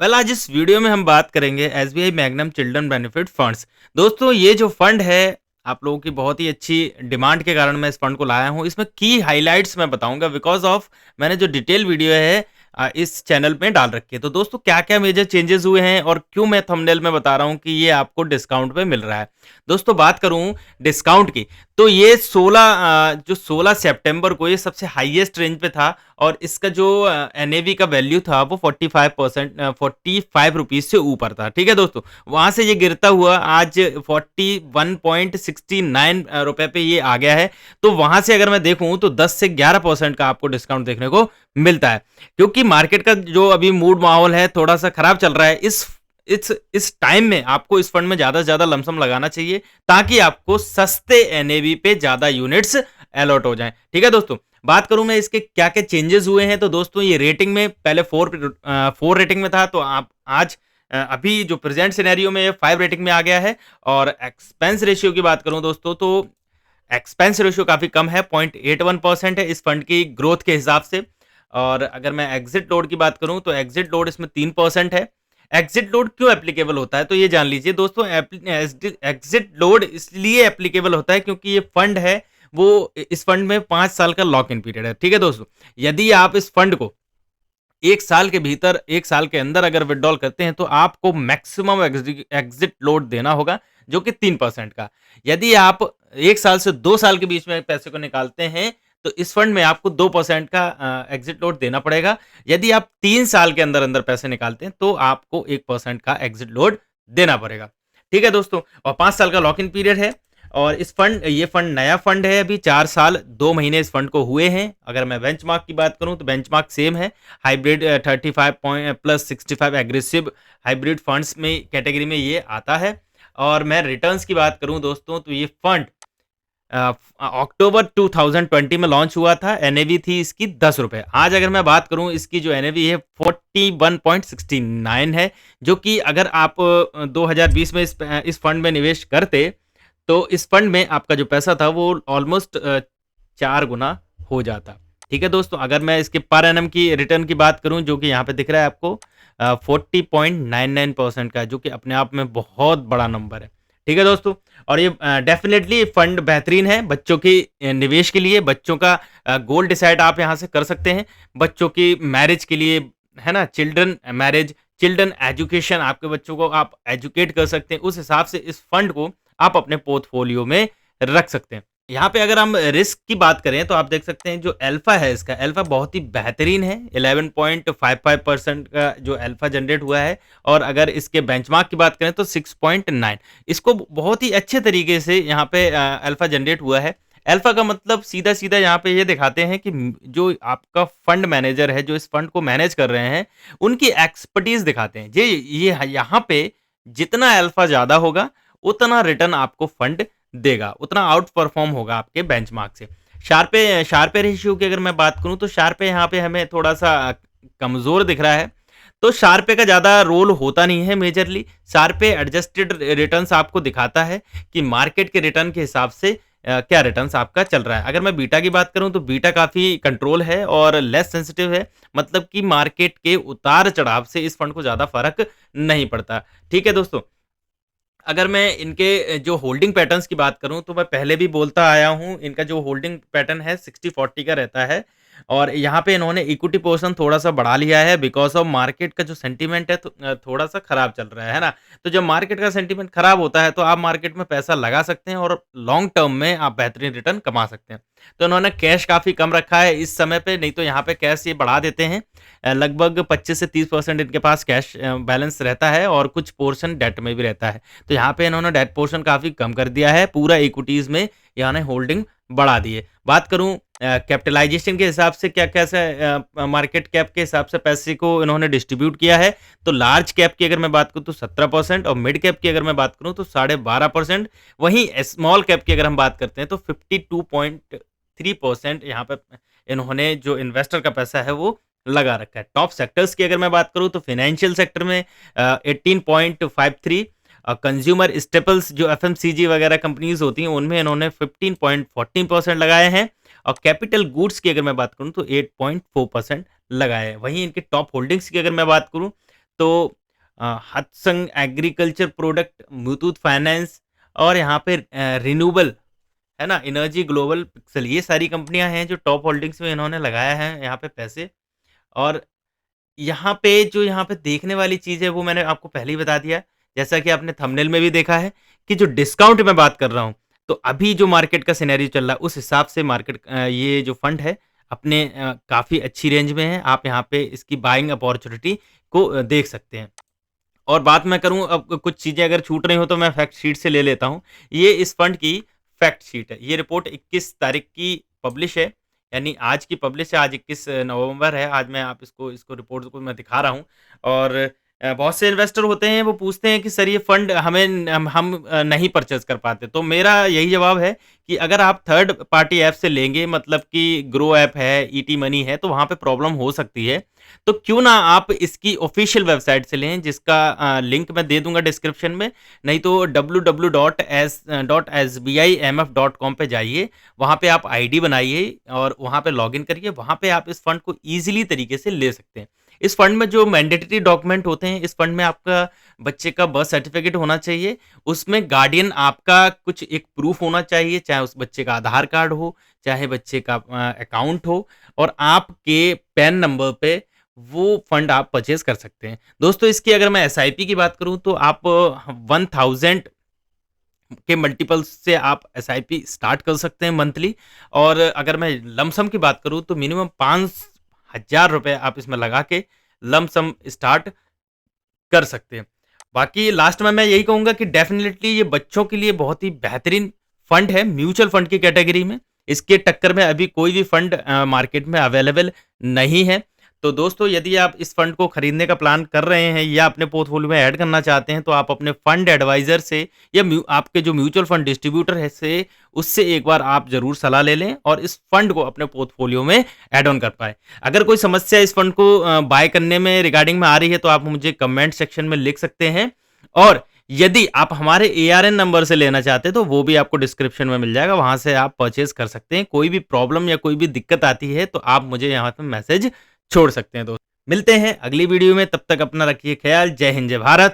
आज इस वीडियो में हम बात करेंगे SBI magnum children benefit funds. दोस्तों, ये जो फंड है, आप लोगों की बहुत ही अच्छी डिमांड के कारण मैं इस फंड को लाया हूँ। इसमें की हाइलाइट्स मैं बताऊंगा बिकॉज ऑफ मैंने जो डिटेल वीडियो है इस चैनल में डाल रखी है। तो दोस्तों, क्या क्या मेजर चेंजेस हुए हैं और क्यों मैं थंबनेल में बता रहा हूँ कि ये आपको डिस्काउंट पे मिल रहा है। दोस्तों, बात करूँ डिस्काउंट की, तो ये 16 सितंबर को ये सबसे हाईएस्ट रेंज पे था और इसका जो एनएवी का वैल्यू था वो 45% 45 रुपीज से ऊपर था। ठीक है दोस्तों, वहां से ये गिरता हुआ आज 41.69 रुपए पे ये आ गया है। तो वहां से अगर मैं देखूं तो 10 से 11% का आपको डिस्काउंट देखने को मिलता है, क्योंकि मार्केट का जो अभी मूड माहौल है थोड़ा सा खराब चल रहा है। इस टाइम में आपको इस फंड में ज्यादा से ज्यादा लमसम लगाना चाहिए, ताकि आपको सस्ते एनएवी पे ज्यादा यूनिट्स अलॉट हो जाएं। ठीक है दोस्तों, बात करूं मैं इसके क्या क्या चेंजेस हुए हैं, तो दोस्तों ये रेटिंग में पहले 4 रेटिंग में था, तो आप आज अभी जो प्रेजेंट सिनेरियो में 5 रेटिंग में आ गया है। और एक्सपेंस रेशियो की बात करूं दोस्तों, तो एक्सपेंस रेशियो काफी कम है, 0.81% है इस फंड की ग्रोथ के हिसाब से। और अगर मैं एग्जिट लोड की बात करूं तो एग्जिट लोड इसमें 3% है। एग्जिट लोड क्यों एप्लीकेबल होता है, तो ये जान लीजिए दोस्तों। एग्जिट लोड इसलिए एप्लीकेबल होता है क्योंकि ये फंड है, वो इस फंड में 5 साल का लॉक इन पीरियड है। ठीक है दोस्तों, यदि आप इस फंड को 1 साल के भीतर, 1 साल के अंदर अगर विड्रॉल करते हैं तो आपको मैक्सिमम एग्जिट लोड देना होगा, जो कि 3% का। यदि आप 1 साल से 2 साल के बीच में पैसे को निकालते हैं तो इस फंड में आपको 2% का एग्जिट लोड देना पड़ेगा। यदि आप 3 साल के अंदर अंदर पैसे निकालते हैं तो आपको 1% का एग्जिट लोड देना पड़ेगा। ठीक है दोस्तों, और 5 साल का लॉक इन पीरियड है। और ये फंड नया फंड है, अभी 4 साल 2 महीने इस फंड को हुए हैं। अगर मैं बेंचमार्क की बात करूं तो बेंचमार्क सेम है, hybrid 35 point plus 65 aggressive hybrid funds में कैटेगरी में ये आता है। और मैं रिटर्न्स की बात करूं दोस्तों, तो ये फंड अक्टूबर 2020 में लॉन्च हुआ था। एनएवी थी इसकी 10 रुपए। आज अगर मैं बात करूं, इसकी जो एनएवी है 41.69 है, जो कि अगर आप 2020 में इस फंड में निवेश करते तो इस फंड में आपका जो पैसा था वो ऑलमोस्ट 4 गुना हो जाता। ठीक है दोस्तों, अगर मैं इसके पर एनम की रिटर्न की बात करूं, जो कि यहाँ पे दिख रहा है आपको 40.99% का, जो कि अपने आप में बहुत बड़ा नंबर है। ठीक है दोस्तों, और ये डेफिनेटली फंड बेहतरीन है बच्चों की निवेश के लिए। बच्चों का गोल डिसाइड आप यहाँ से कर सकते हैं, बच्चों की मैरिज के लिए, है ना, चिल्ड्रन मैरिज, चिल्ड्रन एजुकेशन, आपके बच्चों को आप एजुकेट कर सकते हैं। उस हिसाब से इस फंड को आप अपने पोर्टफोलियो में रख सकते हैं। यहाँ पे अगर हम रिस्क की बात करें तो आप देख सकते हैं जो अल्फा है, इसका अल्फा बहुत ही बेहतरीन है, 11.55% का जो अल्फा जनरेट हुआ है। और अगर इसके बेंचमार्क की बात करें तो 6.9, इसको बहुत ही अच्छे तरीके से यहाँ पे अल्फा जनरेट हुआ है। अल्फा का मतलब सीधा सीधा यहाँ पे ये दिखाते हैं कि जो आपका फंड मैनेजर है, जो इस फंड को मैनेज कर रहे हैं, उनकी एक्सपर्टीज दिखाते हैं। ये यहाँ पे जितना अल्फा ज्यादा होगा उतना रिटर्न आपको फंड देगा, उतना आउट परफॉर्म होगा आपके बेंचमार्क से। शार्पे रेशियो की अगर मैं बात करूं तो शार्पे यहाँ पे हमें थोड़ा सा कमजोर दिख रहा है। तो शार्पे का ज्यादा रोल होता नहीं है मेजरली। शार्पे एडजस्टेड रिटर्न्स आपको दिखाता है कि मार्केट के रिटर्न के हिसाब से क्या रिटर्न्स आपका चल रहा है। अगर मैं बीटा की बात करूं तो बीटा काफी कंट्रोल है और लेस सेंसिटिव है, मतलब कि मार्केट के उतार चढ़ाव से इस फंड को ज्यादा फर्क नहीं पड़ता। ठीक है दोस्तों, अगर मैं इनके जो होल्डिंग पैटर्न्स की बात करूं तो मैं पहले भी बोलता आया हूं, इनका जो होल्डिंग पैटर्न है 60-40 का रहता है। और यहाँ पे इन्होंने इक्विटी पोर्शन थोड़ा सा बढ़ा लिया है बिकॉज ऑफ मार्केट का जो सेंटीमेंट है थोड़ा सा खराब चल रहा है ना। तो जब मार्केट का सेंटीमेंट खराब होता है तो आप मार्केट में पैसा लगा सकते हैं और लॉन्ग टर्म में आप बेहतरीन रिटर्न कमा सकते हैं। तो इन्होंने कैश काफी कम रखा है इस समय पे, नहीं तो यहाँ पे कैश ये बढ़ा देते हैं। लगभग 25 से 30% इनके पास कैश बैलेंस रहता है और कुछ पोर्शन डेट में भी रहता है। तो यहाँ पे इन्होंने डेट पोर्शन काफी कम कर दिया है, पूरा इक्विटीज में इन्होंने होल्डिंग बढ़ा दी है। बात करूं कैपिटलाइजेशन के हिसाब से, क्या कैसे मार्केट कैप के हिसाब से पैसे को इन्होंने डिस्ट्रीब्यूट किया है, तो लार्ज कैप की अगर मैं बात करूं तो 17% और मिड कैप की अगर मैं बात करूं तो 12.5%। वहीं स्मॉल कैप की अगर हम बात करते हैं तो 52.3% यहाँ पे इन्होंने जो इन्वेस्टर का पैसा है वो लगा रखा है। टॉप सेक्टर्स की अगर मैं बात करूं तो फाइनेंशियल सेक्टर में 18.53, कंज्यूमर स्टेपल्स जो एफएमसीजी वगैरह कंपनीज होती हैं उनमें इन्होंने 15.14% लगाए हैं। और कैपिटल गुड्स की अगर मैं बात करूं तो 8.4% लगाए हैं। वहीं इनके टॉप होल्डिंग्स की अगर मैं बात करूं तो हत्संग एग्रीकल्चर प्रोडक्ट, मुथूट फाइनेंस और यहाँ पे रिन्यूएबल है ना, एनर्जी ग्लोबल पिक्सल, ये सारी कंपनियाँ हैं जो टॉप होल्डिंग्स में इन्होंने लगाया है यहाँ पे पैसे। और यहाँ पे देखने वाली चीज़ है वो मैंने आपको पहले ही बता दिया। जैसा कि आपने थंबनेल में भी देखा है कि जो डिस्काउंट मैं बात कर रहा हूँ, तो अभी जो मार्केट का सिनेरियो चल रहा है उस हिसाब से मार्केट ये जो फंड है अपने काफ़ी अच्छी रेंज में है। आप यहाँ पे इसकी बाइंग अपॉर्च्युनिटी को देख सकते हैं। और बात मैं करूँ, अब कुछ चीज़ें अगर छूट रही हो तो मैं फैक्ट शीट से ले लेता हूँ। ये इस फंड की फैक्ट शीट है। ये रिपोर्ट 21 तारीख की पब्लिश है, यानी आज की पब्लिश है, आज 21 नवंबर है। आज मैं आप इसको इसको रिपोर्ट को मैं दिखा रहा हूँ। और बहुत से इन्वेस्टर होते हैं वो पूछते हैं कि सर ये फंड हमें हम नहीं परचेज़ कर पाते। तो मेरा यही जवाब है कि अगर आप थर्ड पार्टी ऐप से लेंगे, मतलब कि ग्रो ऐप है, ईटी मनी है, तो वहाँ पे प्रॉब्लम हो सकती है। तो क्यों ना आप इसकी ऑफिशियल वेबसाइट से लें, जिसका लिंक मैं दे दूँगा डिस्क्रिप्शन में, नहीं तो www.sbimf.com पे जाइए, वहाँ पे आप आईडी बनाइए और वहाँ पे लॉगिन करिए, वहाँ पे आप इस फंड को ईज़िली तरीके से ले सकते हैं। इस फंड में जो मैंडेटरी डॉक्यूमेंट होते हैं, इस फंड में आपका बच्चे का बर्थ सर्टिफिकेट होना चाहिए, उसमें गार्डियन आपका कुछ एक प्रूफ होना चाहिए, चाहे उस बच्चे का आधार कार्ड हो, चाहे बच्चे का अकाउंट हो, और आपके पैन नंबर पे वो फंड आप परचेज़ कर सकते हैं। दोस्तों, इसकी अगर मैं एसआईपी की बात करूँ तो आप 1000 के मल्टीपल्स से आप एसआईपी स्टार्ट कर सकते हैं मंथली। और अगर मैं लमसम की बात करूँ तो मिनिमम ₹5000 आप इसमें लगा के लमसम स्टार्ट कर सकते हैं। बाकी लास्ट में मैं यही कहूँगा कि डेफ़िनेटली ये बच्चों के लिए बहुत ही बेहतरीन फंड है, म्यूचुअल फंड की कैटेगरी में। इसके टक्कर में अभी कोई भी फंड मार्केट में अवेलेबल नहीं है। तो दोस्तों, यदि आप इस फंड को खरीदने का प्लान कर रहे हैं या अपने पोर्टफोलियो में ऐड करना चाहते हैं, तो आप अपने फंड एडवाइज़र से या आपके जो म्यूचुअल फंड डिस्ट्रीब्यूटर है उससे एक बार आप ज़रूर सलाह ले लें और इस फंड को अपने पोर्टफोलियो में ऐड ऑन कर पाएँ। अगर कोई समस्या इस फंड को बाय करने में रिगार्डिंग में आ रही है, तो आप मुझे कमेंट सेक्शन में लिख सकते हैं। और यदि आप हमारे एआरएन नंबर से लेना चाहते हैं, तो वो भी आपको डिस्क्रिप्शन में मिल जाएगा, वहाँ से आप परचेज़ कर सकते हैं। कोई भी प्रॉब्लम या कोई भी दिक्कत आती है, तो आप मुझे यहाँ पे मैसेज छोड़ सकते हैं दोस्त। मिलते हैं अगली वीडियो में, तब तक अपना रखिए ख्याल। जय हिंद, जय भारत।